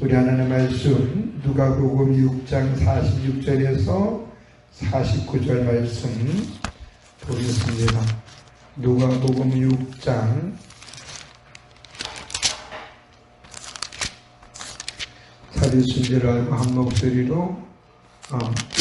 우리 하나님의 말씀 누가복음 6장 46절에서 49절 말씀 보겠습니다. 누가복음 6장 46절을 한 목소리로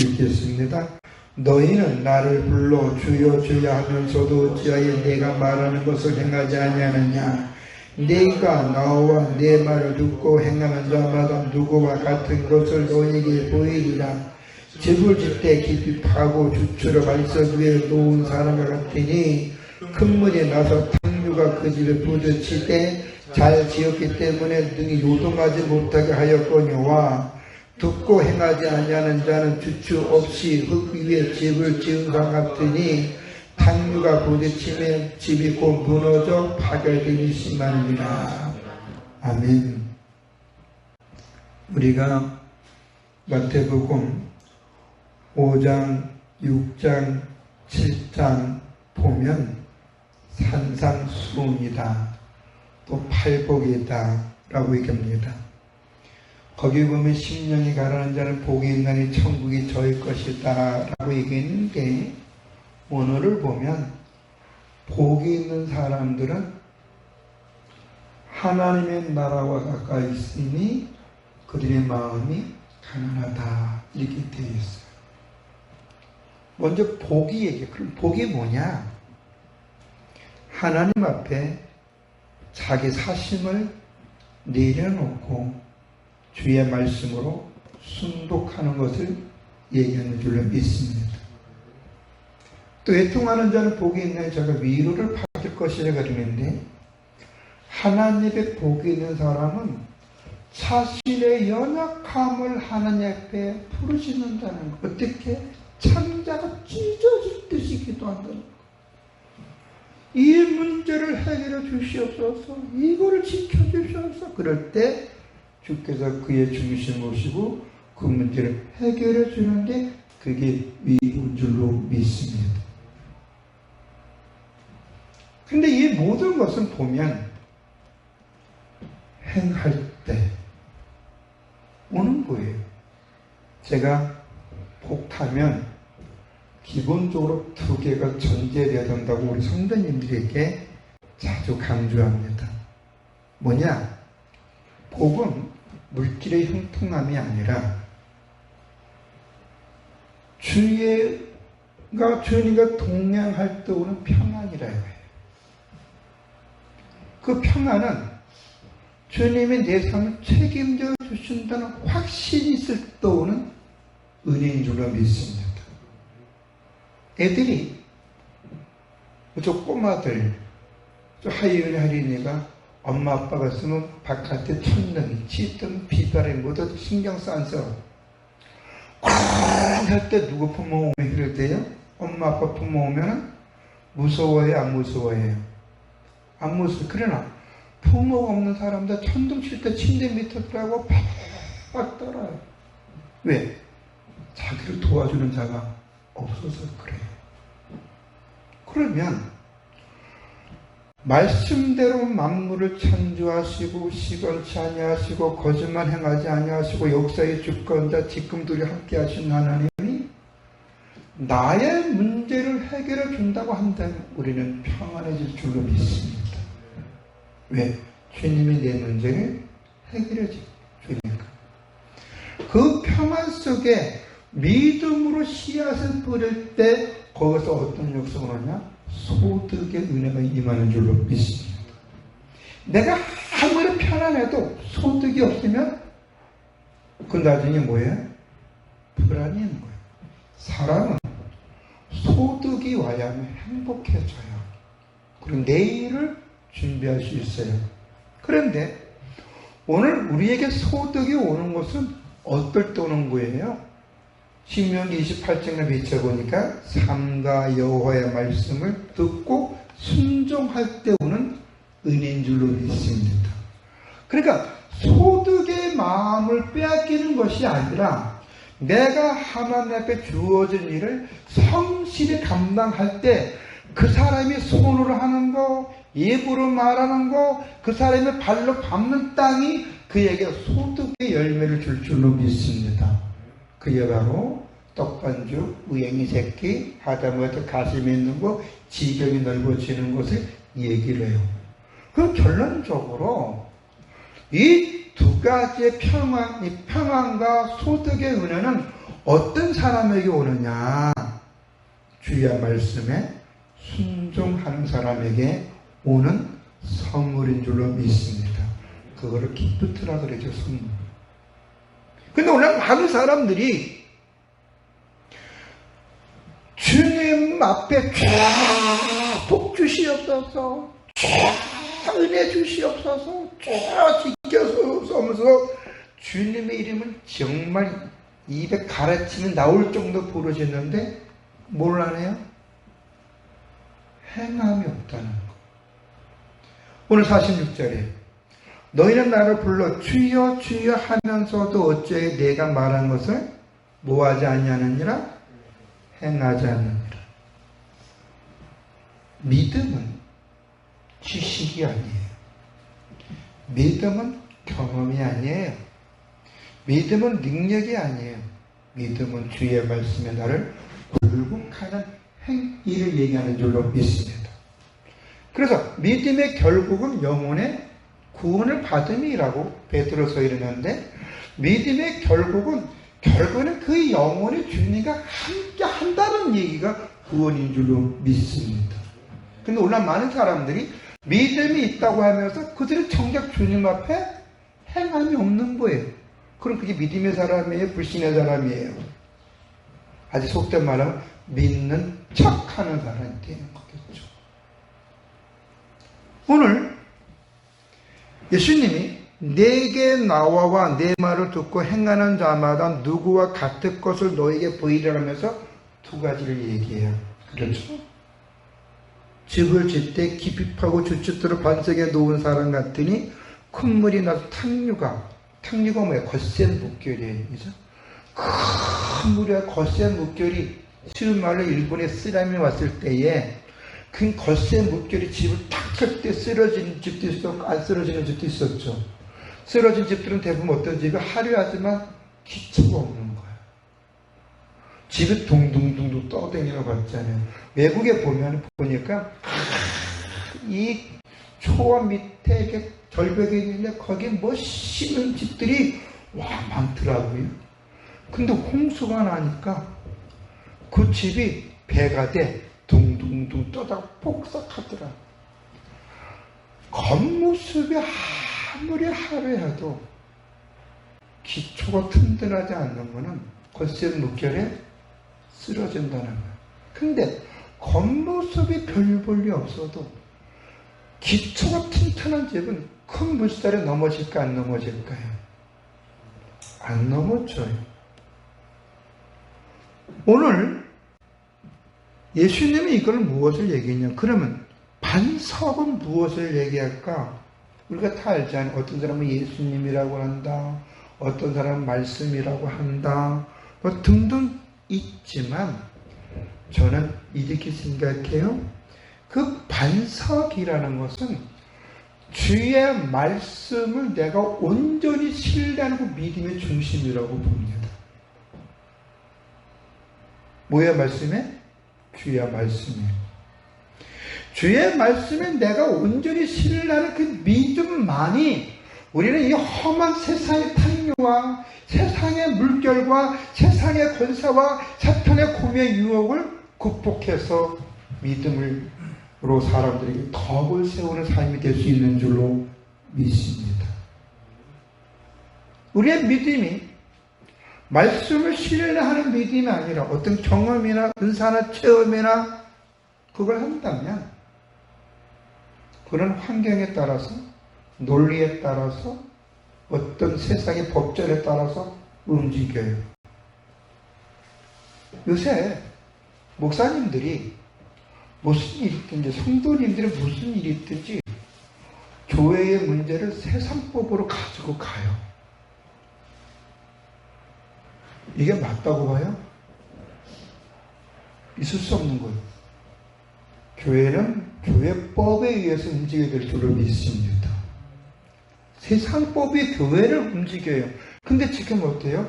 읽겠습니다. 너희는 나를 불러 주여 주여 하면서도 어찌하여 내가 말하는 것을 행하지 아니하느냐. 네가 나와 내 말을 듣고 행하는 자마다 누구와 같은 것을 너희에게 보이리라. 집을 짓되 깊이 파고 주추를 발석 위에 놓은 사람과 같으니 큰 물이 나서 탕류가 그 집에 부딪히되 잘 지었기 때문에 능히 요동하지 못하게 하였거니와 듣고 행하지 아니하는 자는 주추 없이 흙 위에 집을 지은 사람 같으니 탕류가 부딪히면 집이 곧 무너져 파괴되기 심하니라. 아멘. 우리가 마태복음 5장, 6장, 7장 보면 산상수훈이다, 또 팔복이다 라고 얘기합니다. 거기 보면 심령이 가라는 자는 복이 있나니 천국이 저의 것이다 라고 얘기했는데, 오늘을 보면 복이 있는 사람들은 하나님의 나라와 가까이 있으니 그들의 마음이 가난하다 이렇게 되어 있어요. 먼저 복이 얘기해. 그럼 복이 뭐냐? 하나님 앞에 자기 사심을 내려놓고 주의 말씀으로 순독하는 것을 얘기하는 줄로 믿습니다. 또 애통하는 자는 복이 있는 자가 위로를 받을 것이라 그러는데, 하나님의 복이 있는 사람은 자신의 연약함을 하나님 앞에 부르짖는다는 것. 어떻게? 창자가 찢어질 듯이 기도한다는 것. 이 문제를 해결해 주시옵소서, 이거를 지켜주시옵소서. 그럴 때 주께서 그의 중심을 모시고 그 문제를 해결해 주는데 그게 위로인 줄로 믿습니다. 근데 이 모든 것은 보면 행할 때 오는 거예요. 제가 복하면 기본적으로 두 개가 전제되어야 된다고 우리 성도님들에게 자주 강조합니다. 뭐냐? 복은 물질의 형통함이 아니라 주님과 동행할 때 오는 평안이라 해요. 그 평안은 주님이 내 삶을 책임져 주신다는 확신이 있을 때 오는 은혜인 줄로 믿습니다. 애들이, 저 꼬마들, 저 하이은이 할인이가 엄마 아빠가 쓰면 바깥에 천둥이, 치든 비바람이 모두 신경 써서 할 때 누구 부모 오면 이럴 때요? 엄마 아빠 부모 오면 무서워해요, 안 무서워해요? 안 무서워. 그러나 부모가 없는 사람들 천둥 칠 때 침대 밑에 들어가고 팍팍 떨어요. 왜? 자기를 도와주는 자가 없어서 그래요. 그러면 말씀대로 만물을 창조하시고 시건치 아니하시고 거짓말 행하지 아니하시고 역사의 주권자 지금들이 함께 하신 하나님이 나의 문제를 해결해 준다고 한다면 우리는 평안해질 줄로 믿습니다. 왜? 주님이 내 문제를 해결해 주니까. 그 평안 속에 믿음으로 씨앗을 뿌릴 때 거기서 어떤 역사가 오느냐? 소득의 은혜가 임하는 줄로 믿습니다. 내가 아무리 편안해도 소득이 없으면 그 나중에 뭐예요? 불안이 있는 거예요. 사람은 소득이 와야만 행복해져요. 그리고 내일을 준비할 수 있어요. 그런데 오늘 우리에게 소득이 오는 것은 어떨 때 오는 거예요? 신명기 28장을 비춰보니까 삼가 여호와의 말씀을 듣고 순종할 때 오는 은혜인 줄로 믿습니다. 그러니까 소득의 마음을 빼앗기는 것이 아니라 내가 하나님 앞에 주어진 일을 성실히 감당할 때 그 사람이 손으로 하는 거, 입으로 말하는 거, 그 사람의 발로 밟는 땅이 그에게 소득의 열매를 줄 줄로 믿습니다. 그게 바로 떡반죽, 우행이 새끼, 하다못해 가슴에 있는 거, 지경이 넓어지는 것을 얘기를 해요. 그 결론적으로 이 두 가지의 평안, 이 평안과 소득의 은혜는 어떤 사람에게 오느냐? 주의 말씀에 순종하는 사람에게 오는 선물인 줄로 믿습니다. 그거를 기프트라 그러죠, 선물. 근데 오늘 많은 사람들이 주님 앞에 쫙 복 주시옵소서, 쫙 은혜 주시옵소서, 쫙 지켜서 하면서 주님의 이름을 정말 입에 갈아치면 나올 정도 부르짖는데 뭘 하네요? 행함이 없다는 거. 오늘 46절에 너희는 나를 불러 주여 주여 하면서도 어째 내가 말한 것을 뭐하지 아니하느니라? 행하지 않느니라. 믿음은 지식이 아니에요. 믿음은 경험이 아니에요. 믿음은 능력이 아니에요. 믿음은 주의 말씀에 나를 굴복하는 행위를 얘기하는 줄로 믿습니다. 그래서 믿음의 결국은 영혼의 구원을 받음이라고 베드로서 이르는데, 믿음의 결국은 그 영혼의 주님과 함께 한다는 얘기가 구원인 줄로 믿습니다. 근데 오늘 많은 사람들이 믿음이 있다고 하면서 그들은 정작 주님 앞에 행함이 없는 거예요. 그럼 그게 믿음의 사람이에요? 불신의 사람이에요? 아직 속된 말하면 믿는 척하는 사람이 되는 거겠죠. 오늘 예수님이 내게 나와와 내 말을 듣고 행하는 자마다 누구와 같을 것을 너에게 보이리라 하면서 두 가지를 얘기해요. 그렇죠? 집을 짓되 깊이 파고 주춧돌을 반석에 놓은 사람 같으니 큰 물이 나서 탕류가 뭐예요? 거센 물결이에요. 그죠? 큰 물이야 거센 물결이, 쉬운 말로 일본에 쓰나미 왔을 때에 그 거센 물결이 집을 탁 칠 때 쓰러지는 집도 있었고 안 쓰러지는 집도 있었죠. 쓰러진 집들은 대부분 어떤 집이 화려하지만 기초가 없는 거예요. 집이 둥둥둥둥 떠다니는 거 같잖아요. 외국에 보니까 이 초원 밑에 이렇게 절벽에 있는데 거기에 멋있는 집들이 많더라고요. 근데 홍수가 나니까 그 집이 배가 돼 둥둥둥 떠다가 폭삭하더라. 겉모습이 아무리 화려해도 기초가 튼튼하지 않는 거는 거센 물결에 쓰러진다는 거예요. 근데 겉모습이 별 볼이 없어도 기초가 튼튼한 집은 큰 물살에 넘어질까 안 넘어질까요? 안 넘어져요. 오늘 예수님이 이걸 무엇을 얘기했냐? 그러면 반석은 무엇을 얘기할까? 우리가 다 알잖아요. 어떤 사람은 예수님이라고 한다, 어떤 사람은 말씀이라고 한다, 뭐 등등 있지만 저는 이렇게 생각해요. 그 반석이라는 것은 주의 말씀을 내가 온전히 신뢰하고 믿음의 중심이라고 봅니다. 뭐야 말씀에? 주의 말씀이에요. 주의 말씀에 내가 온전히 신뢰하는 그 믿음만이 우리는 이 험한 세상의 탕류와 세상의 물결과 세상의 권세와 사탄의 고미의 유혹을 극복해서 믿음으로 사람들에게 덕을 세우는 삶이 될 수 있는 줄로 믿습니다. 우리의 믿음이 말씀을 신뢰하는 믿음이 아니라 어떤 경험이나 은사나 체험이나 그걸 한다면 그런 환경에 따라서, 논리에 따라서, 어떤 세상의 법전에 따라서 움직여요. 요새 목사님들이 무슨 일이 있든지, 성도님들이 무슨 일이 있든지 교회의 문제를 세상법으로 가지고 가요. 이게 맞다고 봐요? 있을 수 없는 거예요. 교회는 교회법에 의해서 움직여야 될 줄로 믿습니다. 세상법이 교회를 움직여요. 근데 지금 어때요?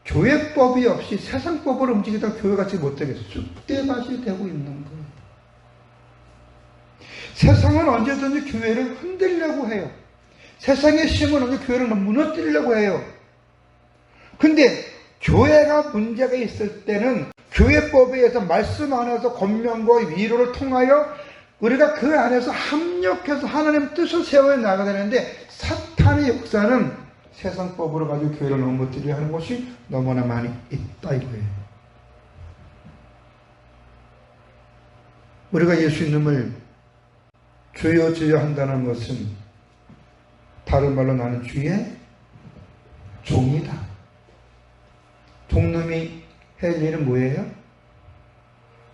교회법이 없이 세상법을 움직이다 교회가 지금 못되겠어요. 쑥대밭이 되고 있는 거예요. 세상은 언제든지 교회를 흔들려고 해요. 세상의 힘은 언제 교회를 무너뜨리려고 해요. 근데 교회가 문제가 있을 때는 교회법에 의해서 말씀 안에서 권면과 위로를 통하여 우리가 그 안에서 합력해서 하나님 뜻을 세워 나가야 되는데, 사탄의 역사는 세상법으로 가지고 교회를 넘어뜨리려 하는 것이 너무나 많이 있다 이거예요. 우리가 예수님을 주여 주여 한다는 것은 다른 말로 나는 주의 종이다. 종놈이 해야 할 일은 뭐예요?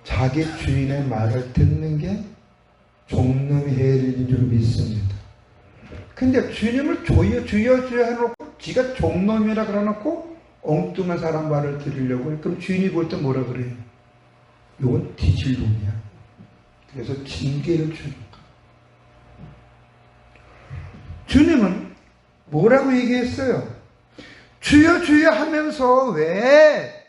자기 주인의 말을 듣는 게 종놈이 해야 할 일인 줄 믿습니다. 근데 주님을 주여 주여 주여 해놓고 지가 종놈이라 그래놓고 엉뚱한 사람 말을 들으려고 해. 그럼 주인이 볼 때 뭐라 그래요? 이건 뒤질놈이야. 그래서 징계를 주는 거야. 주님은 뭐라고 얘기했어요? 주여 주여 하면서 왜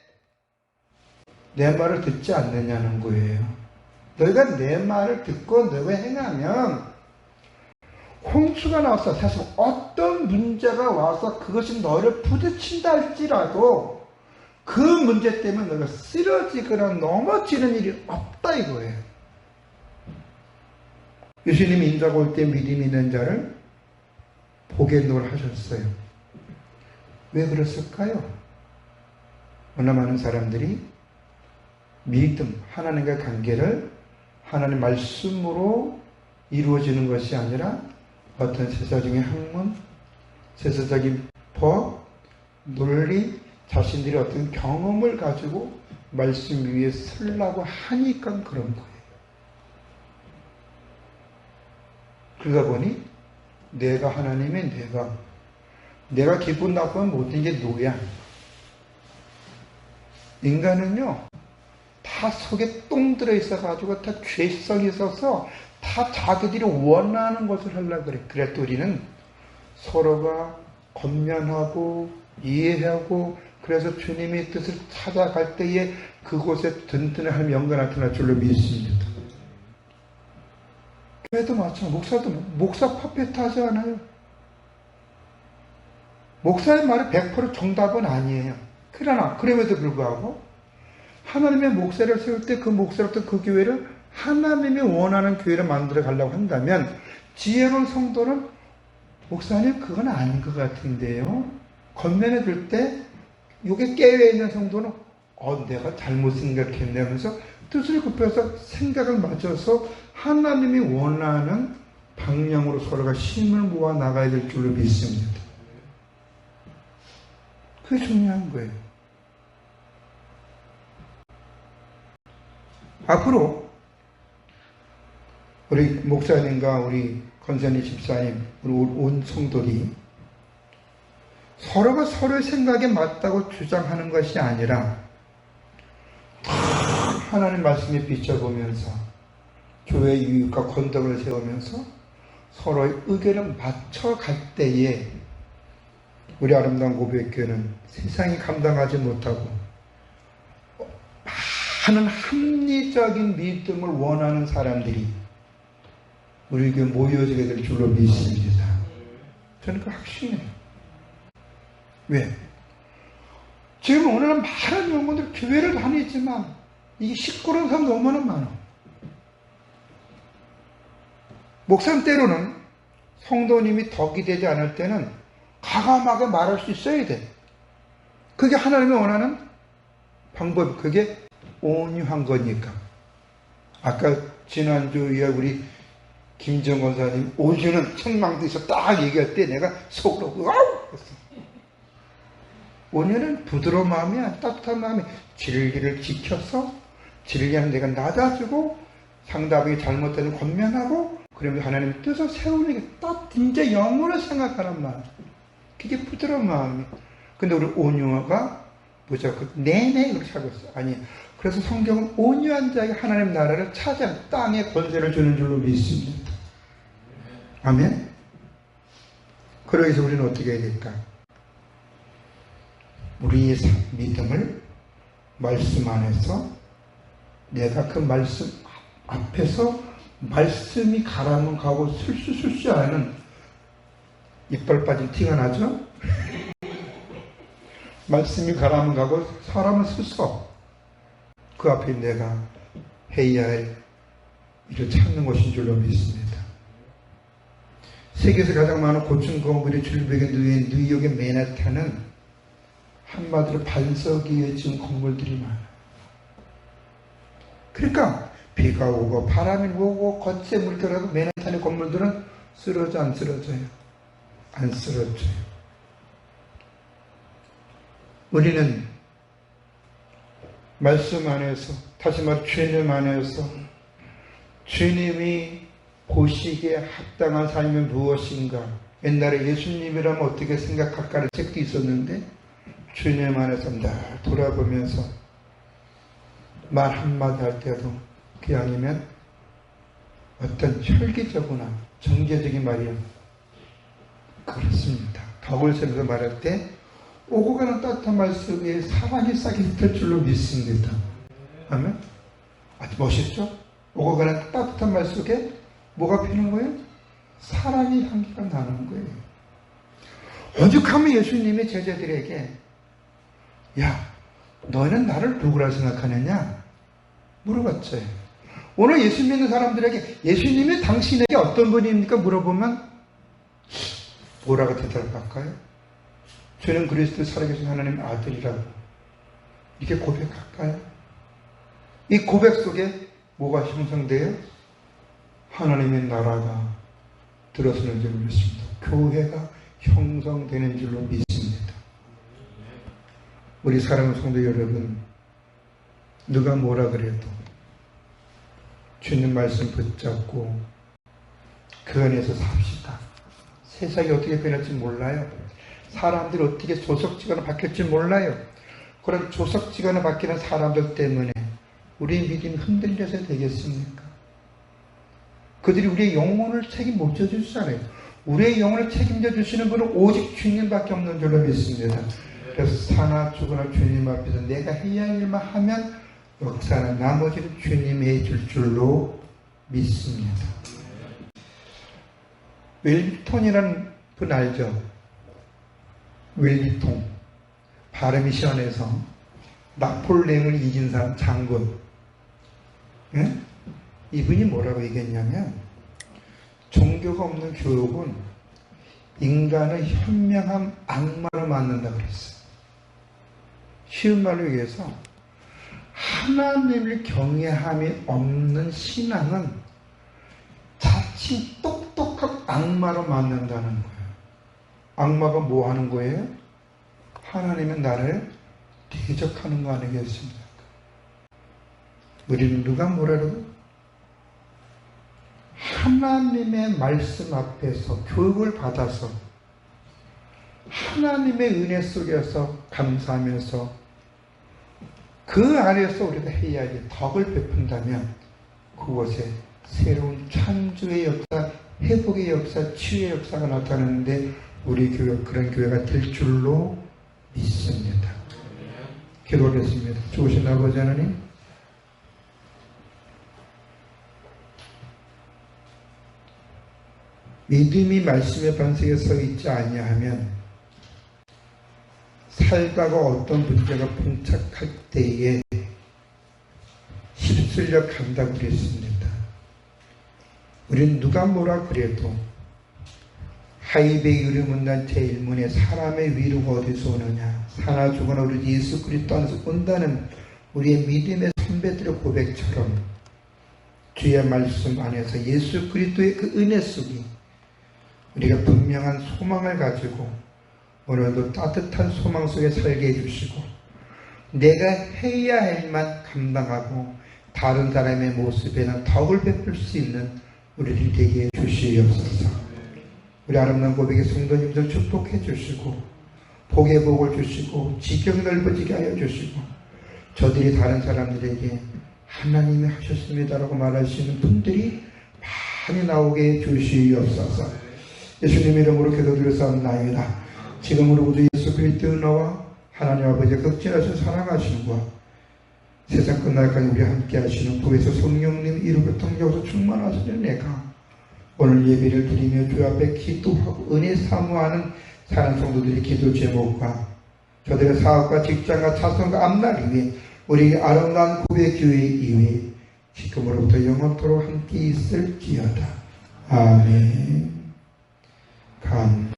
내 말을 듣지 않느냐는 거예요. 너희가 내 말을 듣고 너희가 행하면, 홍수가 나와서 사실 어떤 문제가 와서 그것이 너를 부딪힌다 할지라도 그 문제 때문에 너가 쓰러지거나 넘어지는 일이 없다 이거예요. 예수님이 인자가 올 때 믿음 있는 자를 복에 놓으라 하셨어요. 왜 그랬을까요? 얼마나 많은 사람들이 믿음, 하나님과의 관계를 하나님의 말씀으로 이루어지는 것이 아니라 어떤 세상적인 학문, 세상적인 법, 논리, 자신들이 어떤 경험을 가지고 말씀 위에 서려고 하니까 그런 거예요. 그러다 보니 내가 하나님의 내가 기분 나쁘면 모든 게 노야. 인간은요, 다 속에 똥 들어 있어가지고 다 죄성이 있어서 다 자기들이 원하는 것을 하려고 그래. 그래도 우리는 서로가 권면하고 이해하고, 그래서 주님의 뜻을 찾아갈 때에 그곳에 든든한 영광 나타날 줄로 믿습니다. 교회도 마찬가지로 목사 퍼펙트하지 않아요. 목사의 말이 100% 정답은 아니에요. 그러나 그럼에도 불구하고 하나님의 목사를 세울 때 그 목사로부터 그 교회를 하나님이 원하는 교회를 만들어 가려고 한다면, 지혜로운 성도는 목사님 그건 아닌 것 같은데요, 권면해 줄 때 이게 깨어있는 성도는 내가 잘못 생각했네 하면서 뜻을 굽혀서 생각을 맞춰서 하나님이 원하는 방향으로 서로가 힘을 모아 나가야 될 줄로 믿습니다. 그게 중요한 거예요. 앞으로 우리 목사님과 우리 권사님, 집사님, 우리 온 성도들이 서로가 서로의 생각에 맞다고 주장하는 것이 아니라 하나님 말씀에 비춰보면서 교회의 유익과 권덕을 세우면서 서로의 의견을 맞춰갈 때에 우리 아름다운 고백교회는 세상이 감당하지 못하고 많은 합리적인 믿음을 원하는 사람들이 우리 교회 모여지게 될 줄로 믿습니다. 저는 그 확신해요. 왜? 지금 오늘은 많은 영혼들 교회를 다니지만 이게 시끄러운 사람 너무나 많아. 목사님 때로는 성도님이 덕이 되지 않을 때는 과감하게 말할 수 있어야 돼. 그게 하나님이 원하는 방법, 그게 온유한 거니까. 아까 지난주에 우리 김정 권사님 온유는 책망대에서 딱 얘기할 때 내가 속으로 와우 했어. 온유는 부드러운 마음이 아니야. 따뜻한 마음이 진리를 지켜서 진리하는 내가 낮아지고 상대방이 잘못되는 권면하고, 그러면 하나님의 뜻을 세우는 게 딱 진짜 영으로 생각하는 마음. 그게 부드러운 마음이야. 근데 우리 온유가 무조건 내내 그렇게 살고 있어. 아니, 그래서 성경은 온유한 자에게 하나님 나라를 차지한 땅에 권세를 주는 줄로 믿습니다. 아멘. 그러기 위해서 우리는 어떻게 해야 될까? 우리의 믿음을 말씀 안에서 내가 그 말씀 앞에서 말씀이 가라면 가고 술술 하는 이빨 빠진 티가 나죠? 말씀이 가라면 가고 사람은 스스로 그 앞에 내가 해야 할 일을 찾는 것인 줄로 믿습니다. 세계에서 가장 많은 고층 건물이 줄벽에 누인 뉴욕의 맨하탄은 한마디로 반석 위에 지은 건물들이 많아요. 그러니까 비가 오고 바람이 오고 거치에 물결하고 맨하탄의 건물들은 쓰러져 안 쓰러져요? 안 쓰러져요. 우리는 말씀 안에서, 다시 말해 주님 안에서 주님이 보시기에 합당한 삶이 무엇인가, 옛날에 예수님이라면 어떻게 생각할까를 책도 있었는데 주님 안에서 늘 돌아보면서 말 한마디 할 때도 그게 아니면 어떤 혈기적이나 정제적인 말이요. 그렇습니다. 덕을 세면서 말할 때 오고 가는 따뜻한 말씀에 사랑이 싹이 흩을 줄로 믿습니다. 아멘? 아주 멋있죠? 오고 가는 따뜻한 말 속에 뭐가 피는 거예요? 사랑의 향기가 나는 거예요. 오죽하면 예수님이 제자들에게 야, 너희는 나를 누구라 생각하느냐? 물어봤죠. 오늘 예수 믿는 사람들에게 예수님이 당신에게 어떤 분입니까? 물어보면 뭐라고 대답할까요? 저는 그리스도 살아계신 하나님의 아들이라고 이렇게 고백할까요? 이 고백 속에 뭐가 형성돼요? 하나님의 나라가 들어서는 줄 믿습니다. 교회가 형성되는 줄로 믿습니다. 우리 사랑하는 성도 여러분, 누가 뭐라 그래도 주님 말씀 붙잡고 그 안에서 삽시다. 세상이 어떻게 변할지 몰라요. 사람들이 어떻게 조석지거나 바뀔지 몰라요. 그런 조석지거나 바뀌는 사람들 때문에 우리의 믿음이 흔들려서 되겠습니까? 그들이 우리의 영혼을 책임져 주시잖아요. 우리의 영혼을 책임져 주시는 분은 오직 주님밖에 없는 줄로 믿습니다. 그래서 사나 죽으나 주님 앞에서 내가 해야 할 일만 하면 역사는 나머지는 주님이 해줄 줄로 믿습니다. 웰리톤이라는 분 알죠? 웰리통. 발음이 시원해서 나폴레옹을 이긴 사람 장군. 예? 이분이 뭐라고 얘기했냐면 종교가 없는 교육은 인간의 현명한 악마로 만든다 그랬어요. 쉬운 말로 얘기해서 하나님을 경외함이 없는 신앙은 자칫 똑똑한 악마로 만든다는 거예요. 악마가 뭐 하는 거예요? 하나님은 나를 대적하는 거 아니겠습니까? 우리는 누가 뭐라도 하나님의 말씀 앞에서 교육을 받아서 하나님의 은혜 속에서 감사하면서 그 안에서 우리가 해야 할 덕을 베푼다면 그곳에 새로운 창조의 역사, 회복의 역사, 치유의 역사가 나타나는데 우리 교회 그런 교회가 될 줄로 믿습니다. 기도하겠습니다. 좋으신 아버지 하나님, 믿음이 말씀의 반석에 서 있지 아니하면 살다가 어떤 문제가 봉착할 때에 휩쓸려 간다고 그랬습니다. 우린 누가 뭐라 그래도 하이베이 유리문단 제1문에 사람의 위로가 어디서 오느냐, 사나 죽거나 우리 예수 그리스도 안에서 온다는 우리의 믿음의 선배들의 고백처럼 주의 말씀 안에서 예수 그리스도의 그 은혜 속에 우리가 분명한 소망을 가지고 오늘도 따뜻한 소망 속에 살게 해주시고 내가 해야 할 일만 감당하고 다른 사람의 모습에는 덕을 베풀 수 있는 우리들이 되게 해주시옵소서. 우리 아름다운 고백의 성도님들 축복해 주시고 복의 복을 주시고 지경이 넓어지게 하여 주시고 저들이 다른 사람들에게 하나님이 하셨습니다라고 말할 수 있는 분들이 많이 나오게 해 주시옵소서. 예수님 이름으로 기도드렸사옵나이다. 지금으로 구주 예수 그리스도의 은혜와 하나님 아버지의 극진하신 사랑하심과 세상 끝날까지 우리 함께 하시는 구에서 성령님 이루고 통제하셔서 충만하시는 내가 오늘 예배를 드리며 주 앞에 기도하고 은혜 사모하는 사는 성도들의 기도 제목과 저들의 사업과 직장과 자손과 앞날 위해 우리 아름다운 구의 교회 이외에 지금으로부터 영원토록 함께 있을지어다. 아멘. 감